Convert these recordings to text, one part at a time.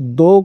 2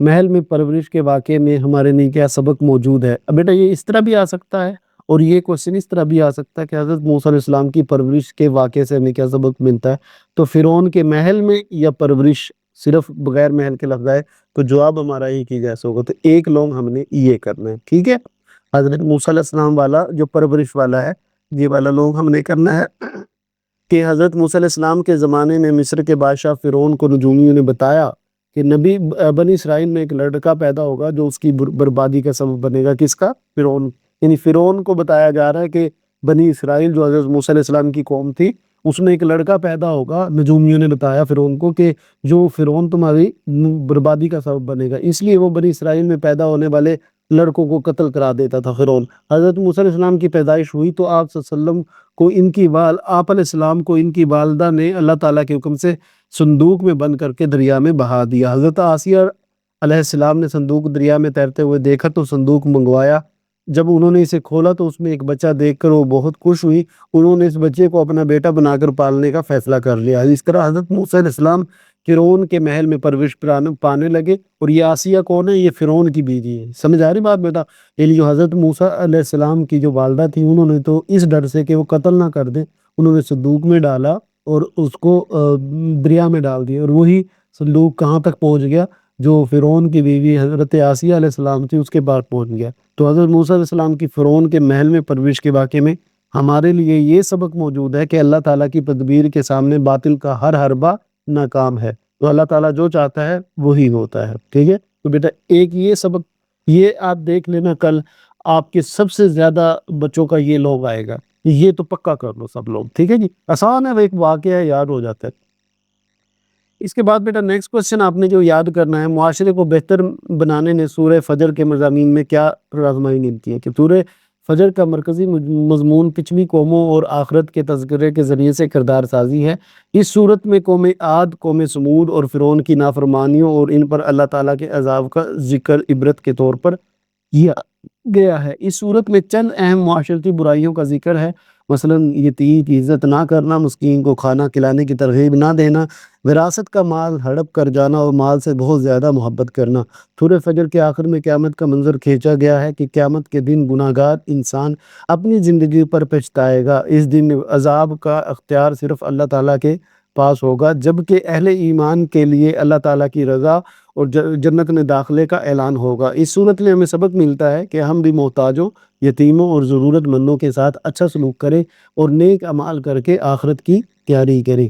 محل میں پرورش کے واقعے میں ہمارے لیے کیا سبق موجود ہے؟ اب بیٹا یہ اس طرح بھی آ سکتا ہے، اور یہ کوشچن اس طرح بھی آ سکتا ہے کہ حضرت موسیٰ علیہ السلام کی پرورش کے واقعے سے ہمیں کیا سبق ملتا ہے؟ تو فرعون کے محل میں یا پرورش صرف بغیر محل کے لفظ آئے تو جواب ہمارا ہی کی جیسا ہوگا، تو ایک لونگ ہم نے یہ کرنا ہے، ٹھیک ہے؟ حضرت موسیٰ علیہ السلام والا جو پرورش والا ہے یہ والا لونگ ہم نے کرنا ہے کہ حضرت موسیٰ علیہ السلام کے زمانے میں مصر کے بادشاہ فرعون کو نجومیوں نے بتایا کہ نبی بنی اسرائیل میں ایک لڑکا پیدا ہوگا جو اس کی بربادی کا سبب بنے گا۔ کس کا؟ فرعون، یعنی فرعون کو بتایا جا رہا ہے کہ بنی اسرائیل جو حضرت موسیٰ علیہ السلام کی قوم تھی اس میں ایک لڑکا پیدا ہوگا، نجومیوں نے بتایا فرعون کو کہ جو فرعون تمہاری بربادی کا سبب بنے گا، اس لیے وہ بنی اسرائیل میں پیدا ہونے والے لڑکوں کو قتل کرا دیتا تھا فرعون۔ حضرت موسیٰ علیہ السلام کی پیدائش ہوئی تو آپ صلی اللہ علیہ وسلم کو آپ علیہ السلام کو ان کی والدہ نے اللہ تعالیٰ کے حکم سے صندوق میں بند کر کے دریا میں بہا دیا۔ حضرت آسیہ علیہ السلام نے صندوق دریا میں تیرتے ہوئے دیکھا تو صندوق منگوایا، جب انہوں نے اسے کھولا تو اس میں ایک بچہ دیکھ کر وہ بہت خوش ہوئی، انہوں نے اس بچے کو اپنا بیٹا بنا کر پالنے کا فیصلہ کر لیا۔ اس طرح حضرت موسیٰ علیہ السلام فرعون کے محل میں پرورش پانے لگے، اور یہ آسیہ کون ہے؟ یہ فرعون کی بیوی ہے۔ سمجھ آ رہی بات بیٹا؟ یعنی جو حضرت موسیٰ علیہ السلام کی جو والدہ تھی انہوں نے تو اس ڈر سے کہ وہ قتل نہ کر دیں انہوں نے صندوق میں ڈالا اور اس کو دریا میں ڈال دیا، اور وہی صندوق کہاں تک پہنچ گیا؟ جو فرعون کی بیوی حضرت آسیہ علیہ السلام تھی اس کے پاس پہنچ گیا۔ تو حضرت موسیٰ علیہ السلام کی فرعون کے محل میں پرورش کے واقعے میں ہمارے لیے یہ سبق موجود ہے کہ اللہ تعالیٰ کی تدبیر کے سامنے باطل کا ہر حربہ ناکام ہے، تو اللہ تعالیٰ جو چاہتا ہے وہی ہوتا ہے، ٹھیک ہے؟ تو بیٹا ایک یہ سبق یہ آپ دیکھ لینا، کل آپ کے سب سے زیادہ بچوں کا یہ لوگ آئے گا، یہ تو پکا کر لو سب لوگ، ٹھیک ہے جی؟ آسان ہے، وہ ایک واقعہ یاد ہو جاتا ہے۔ اس کے بعد بیٹا نیکسٹ کوسچن آپ نے جو یاد کرنا ہے، معاشرے کو بہتر بنانے نے سورہ فجر کے مضامین میں کیا رہنمائی ملتی ہے؟ کہ سورہ فجر کا مرکزی مضمون پچھلی قوموں اور آخرت کے تذکرے کے ذریعے سے کردار سازی ہے۔ اس صورت میں قوم عاد، قوم سمود اور فرعون کی نافرمانیوں اور ان پر اللہ تعالیٰ کے عذاب کا ذکر عبرت کے طور پر کیا گیا ہے۔ اس صورت میں چند اہم معاشرتی برائیوں کا ذکر ہے، مثلا یتیم کی عزت نہ کرنا، مسکین کو کھانا کھلانے کی ترغیب نہ دینا، وراثت کا مال ہڑپ کر جانا اور مال سے بہت زیادہ محبت کرنا۔ سورہ فجر کے آخر میں قیامت کا منظر کھینچا گیا ہے کہ قیامت کے دن گناہگار انسان اپنی زندگی پر پچھتائے گا۔ اس دن عذاب کا اختیار صرف اللہ تعالیٰ کے پاس ہوگا، جبکہ اہل ایمان کے لیے اللہ تعالیٰ کی رضا اور جنت میں داخلے کا اعلان ہوگا۔ اس صورت میں ہمیں سبق ملتا ہے کہ ہم بھی محتاجوں، یتیموں اور ضرورت مندوں کے ساتھ اچھا سلوک کریں اور نیک اعمال کر کے آخرت کی تیاری کریں۔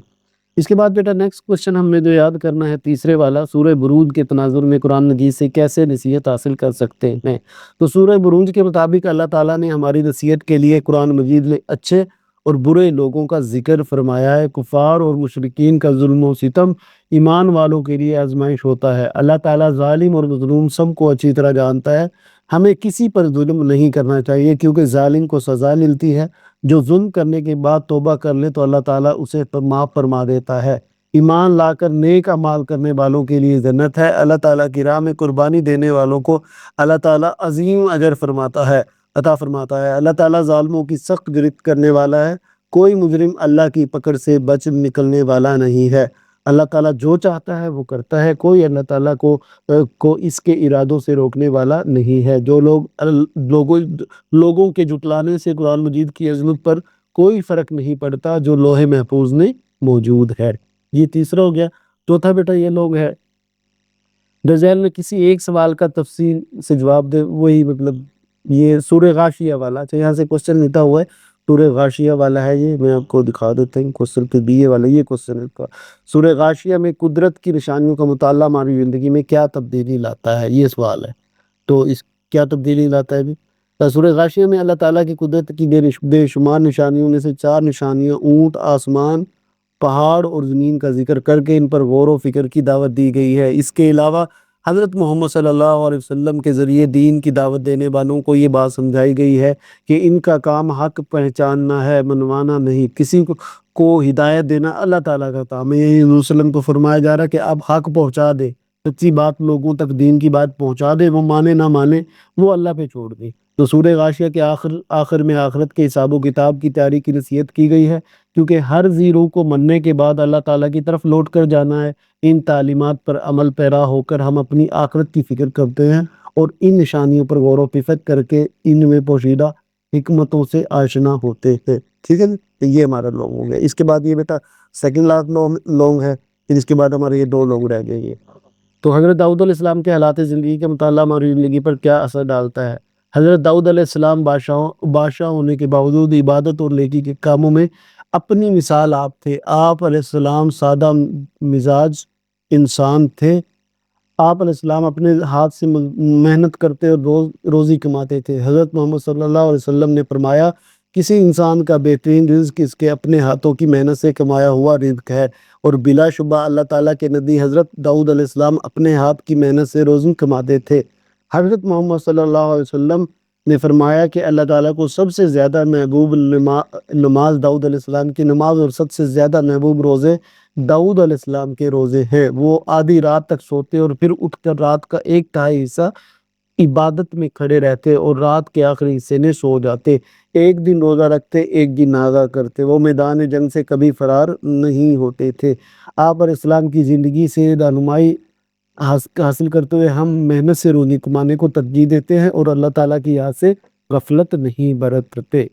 اس کے بعد بیٹا نیکسٹ کوسچن ہم نے جو یاد کرنا ہے تیسرے والا، سورہ بروج کے تناظر میں قرآن مجید سے کیسے نصیحت حاصل کر سکتے ہیں؟ تو سورہ بروج کے مطابق اللہ تعالیٰ نے ہماری نصیحت کے لیے قرآن مجید میں اچھے اور برے لوگوں کا ذکر فرمایا ہے۔ کفار اور مشرکین کا ظلم و ستم ایمان والوں کے لیے آزمائش ہوتا ہے۔ اللہ تعالیٰ ظالم اور مظلوم سب کو اچھی طرح جانتا ہے۔ ہمیں کسی پر ظلم نہیں کرنا چاہیے کیونکہ ظالم کو سزا ملتی ہے، جو ظلم کرنے کے بعد توبہ کر لے تو اللہ تعالیٰ اسے معاف فرما دیتا ہے۔ ایمان لا کر نیک اعمال کرنے والوں کے لیے جنت ہے۔ اللہ تعالیٰ کی راہ میں قربانی دینے والوں کو اللہ تعالیٰ عظیم اجر عطا فرماتا ہے۔ اللہ تعالیٰ ظالموں کی سخت گرفت کرنے والا ہے، کوئی مجرم اللہ کی پکڑ سے بچ نکلنے والا نہیں ہے۔ اللہ تعالیٰ جو چاہتا ہے وہ کرتا ہے، کوئی اللہ تعالیٰ کو اس کے ارادوں سے روکنے والا نہیں ہے۔ جو لوگوں کے جھٹلانے سے قرآن مجید کی عظمت پر کوئی فرق نہیں پڑتا جو لوح محفوظ میں موجود ہے۔ یہ تیسرا ہو گیا۔ چوتھا بیٹا یہ لوگ ہے جو ذہن میں کسی ایک سوال کا تفصیل سے جواب دے، وہی مطلب یہ سورہ غاشیہ والا، اچھا یہاں سے کوسچن لکھا ہوا ہے سورہ غاشیہ والا ہے، یہ میں آپ کو دکھا دیتا ہوں کوسچن پہ بھی یہ والا، یہ کوسچن ہے سورہ غاشیہ میں قدرت کی نشانیوں کا مطالعہ ہماری زندگی میں کیا تبدیلی لاتا ہے، یہ سوال ہے۔ تو اس کیا تبدیلی لاتا ہے بھی؟ سورہ غاشیہ میں اللہ تعالیٰ کی قدرت کی بے شمار نشانیوں میں سے 4 نشانیاں اونٹ، آسمان، پہاڑ اور زمین کا ذکر کر کے ان پر غور و فکر کی دعوت دی گئی ہے۔ اس کے علاوہ حضرت محمد صلی اللہ علیہ وسلم کے ذریعے دین کی دعوت دینے والوں کو یہ بات سمجھائی گئی ہے کہ ان کا کام حق پہچاننا ہے، منوانا نہیں۔ کسی کو ہدایت دینا اللہ تعالیٰ کا کام ہے۔ یہ رسول اللہ کو فرمایا جا رہا ہے کہ آپ حق پہنچا دیں، سچی بات لوگوں تک دین کی بات پہنچا دے، وہ مانے نہ مانے وہ اللہ پہ چھوڑ دے۔ تو سورہ غاشیہ کے آخر میں آخرت کے حساب و کتاب کی تیاری کی نصیحت کی گئی ہے، کیونکہ ہر ذی روح کو مرنے کے بعد اللہ تعالیٰ کی طرف لوٹ کر جانا ہے۔ ان تعلیمات پر عمل پیرا ہو کر ہم اپنی آخرت کی فکر کرتے ہیں اور ان نشانیوں پر غور و فکر کر کے ان میں پوشیدہ حکمتوں سے آشنا ہوتے ہیں۔ ٹھیک ہے جی، تو یہ ہمارا لونگ ہو گیا۔ اس کے بعد یہ بیٹا سیکنڈ لاسٹ لونگ ہے، پھر اس کے بعد ہمارے یہ دو لونگ رہ گئے یہ۔ تو حضرت داؤد علیہ السلام کے حالات زندگی کا مطالعہ ہماری زندگی پر کیا اثر ڈالتا ہے؟ حضرت داؤد علیہ السلام بادشاہ ہونے کے باوجود عبادت اور نیکی کے کاموں میں اپنی مثال آپ تھے۔ آپ علیہ السلام سادہ مزاج انسان تھے۔ آپ علیہ السلام اپنے ہاتھ سے محنت کرتے اور روزی کماتے تھے۔ حضرت محمد صلی اللہ علیہ وسلم نے فرمایا کسی انسان کا بہترین رزق اس کے اپنے ہاتھوں کی محنت سے کمایا ہوا رزق ہے، اور بلا شبہ اللہ تعالیٰ کے نبی حضرت داؤد علیہ السلام اپنے ہاتھ کی محنت سے روزی کماتے تھے۔ حضرت محمد صلی اللہ علیہ وسلم نے فرمایا کہ اللہ تعالیٰ کو سب سے زیادہ محبوب نماز داؤد علیہ السلام کی نماز اور سب سے زیادہ محبوب روزے داؤد علیہ السلام کے روزے ہیں۔ وہ آدھی رات تک سوتے اور پھر اٹھ کر رات کا 1/3 حصہ عبادت میں کھڑے رہتے اور رات کے آخری حصے میں سو جاتے۔ ایک دن روزہ رکھتے، ایک دن ناغہ کرتے۔ وہ میدان جنگ سے کبھی فرار نہیں ہوتے تھے۔ آپ علیہ السلام کی زندگی سے رہنمائی حاصل کرتے ہوئے ہم محنت سے روزی کمانے کو ترجیح دیتے ہیں اور اللہ تعالیٰ کی یاد سے غفلت نہیں برتتے۔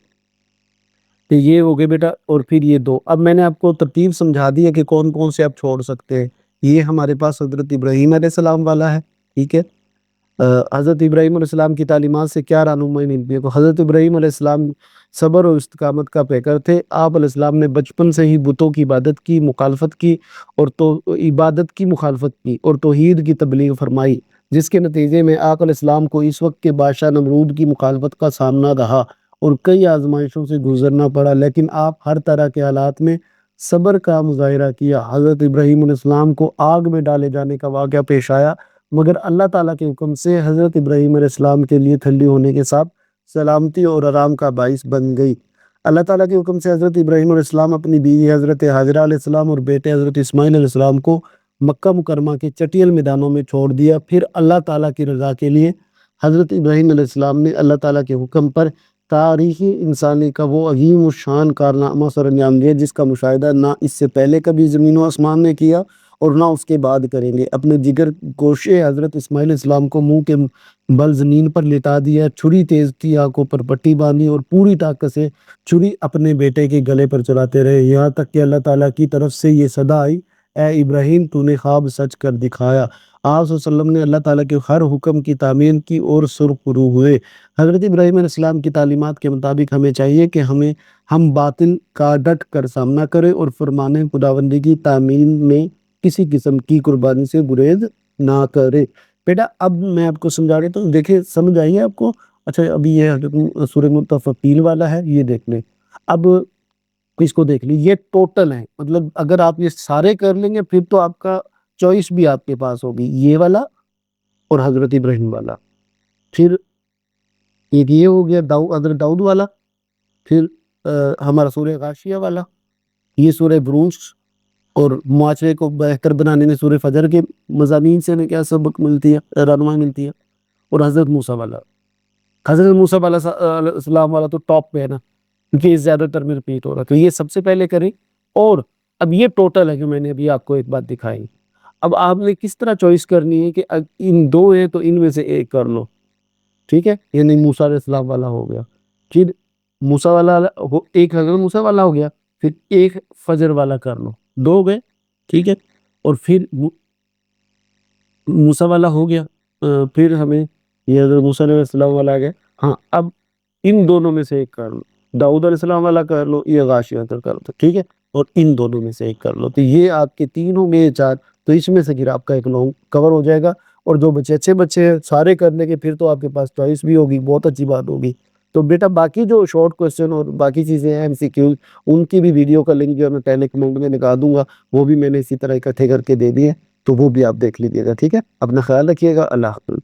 تو یہ ہو گئے بیٹا، اور پھر یہ دو۔ اب میں نے آپ کو ترتیب سمجھا دی ہے کہ کون کون سے آپ چھوڑ سکتے ہیں۔ یہ ہمارے پاس حضرت ابراہیم علیہ السلام والا ہے، ٹھیک ہے۔ حضرت ابراہیم علیہ السلام کی تعلیمات سے کیا رہنمائی ملتی ہے؟ تو حضرت ابراہیم علیہ السلام صبر اور استقامت کا پیکر تھے۔ آپ علیہ السلام نے بچپن سے ہی بتوں کی عبادت کی مخالفت کی اور توحید کی تبلیغ فرمائی، جس کے نتیجے میں آقا علیہ السلام کو اس وقت کے بادشاہ نمرود کی مخالفت کا سامنا رہا اور کئی آزمائشوں سے گزرنا پڑا، لیکن آپ ہر طرح کے حالات میں صبر کا مظاہرہ کیا۔ حضرت ابراہیم علیہ السلام کو آگ میں ڈالے جانے کا واقعہ پیش آیا، مگر اللہ تعالیٰ کے حکم سے حضرت ابراہیم علیہ السلام کے لیے ٹھنڈی ہونے کے ساتھ سلامتی اور آرام کا باعث بن گئی۔ اللہ تعالیٰ کے حکم سے حضرت ابراہیم علیہ السلام اپنی بیوی حضرت ہاجرہ علیہ السلام اور بیٹے حضرت اسماعیل علیہ السلام کو مکہ مکرمہ کے چٹیل میدانوں میں چھوڑ دیا۔ پھر اللہ تعالیٰ کی رضا کے لیے حضرت ابراہیم علیہ السلام نے اللہ تعالیٰ کے حکم پر تاریخی انسانی کا وہ عظیم الشان کارنامہ سر انجام دیا جس کا مشاہدہ نہ اس سے پہلے کبھی زمین و آسمان نے کیا اور نہ اس کے بعد کریں گے۔ اپنے جگر گوشے حضرت اسماعیل علیہ السلام کو منہ کے بل زمین پر لٹا دیا، چھری تیز کی، آنکھوں پر پٹی باندھی اور پوری طاقت سے چھری اپنے بیٹے کے گلے پر چلاتے رہے، یہاں تک کہ اللہ تعالیٰ کی طرف سے یہ صدا آئی، اے ابراہیم تو نے خواب سچ کر دکھایا۔ آپ صلی اللہ علیہ وسلم نے اللہ تعالیٰ کے ہر حکم کی تعمیر کی اور سرخرو ہوئے۔ حضرت ابراہیم علیہ السلام کی تعلیمات کے مطابق ہمیں چاہیے کہ ہم باطل کا ڈٹ کر سامنا کریں اور فرمان خداوندی کی تعمیر میں کسی قسم کی قربانی سے گریز نہ کرے۔ بیٹا اب میں آپ کو سمجھا رہی تو دیکھیں سمجھ آئیے آپ کو۔ اچھا ابھی یہ سورہ مطففین والا ہے، یہ دیکھ لیں۔ اب اس کو دیکھ لیں، یہ ٹوٹل ہے، مطلب اگر آپ یہ سارے کر لیں گے پھر تو آپ کا چوائس بھی آپ کے پاس ہوگی، یہ والا اور حضرت ابراہیم والا۔ پھر ایک یہ ہو گیا حضرت داؤد والا، پھر ہمارا سورہ غاشیہ والا، یہ سورہ بروج اور معاشرے کو بہتر بنانے میں سورہ فجر کے مضامین سے ہمیں کیا سبق ملتی ہے، رہنمائی ملتی ہے، اور حضرت موسیٰ والا۔ حضرت موسیٰ علیہ السلام والا تو ٹاپ پہ ہے نا، کیونکہ یہ زیادہ تر میں ریپیٹ ہو رہا ہے، تو یہ سب سے پہلے کریں۔ اور اب یہ ٹوٹل ہے کہ میں نے ابھی آپ کو ایک بات دکھائی، اب آپ نے کس طرح چوائس کرنی ہے کہ ان دو ہیں تو ان میں سے ایک کر لو، ٹھیک ہے، یعنی موسیٰ علیہ السلام والا ہو گیا، پھر موسیٰ والا ایک حضرت موسیٰ والا ہو گیا، پھر ایک فجر والا کر لو، دو ہو گئے، ٹھیک ہے، اور پھر موسیٰ والا ہو گیا، پھر ہمیں یہ حضرت موسیٰ علیہ السلام والا آ گیا۔ ہاں اب ان دونوں میں سے ایک کر لو، داؤد علیہ السلام والا کر لو، یہ غاشیہ کر لو، ٹھیک ہے، اور ان دونوں میں سے ایک کر لو، تو یہ آپ کے تین ہوں گے، چار، تو اس میں سے پھر آپ کا ایک لانگ کور ہو جائے گا۔ اور جو اچھے بچے سارے کرنے کے پھر تو آپ کے پاس چوائس بھی ہوگی، بہت اچھی بات ہوگی۔ تو بیٹا باقی جو شارٹ کوسچن اور باقی چیزیں ہیں MCQ، ان کی بھی ویڈیو کا لنک جو ہے میں پہلے کمنٹ میں لگا دوں گا، وہ بھی میں نے اسی طرح اکٹھے کر کے دے دیے، تو وہ بھی آپ دیکھ لیجیے گا، ٹھیک ہے۔ اپنا خیال رکھیے گا، اللہ حافظ۔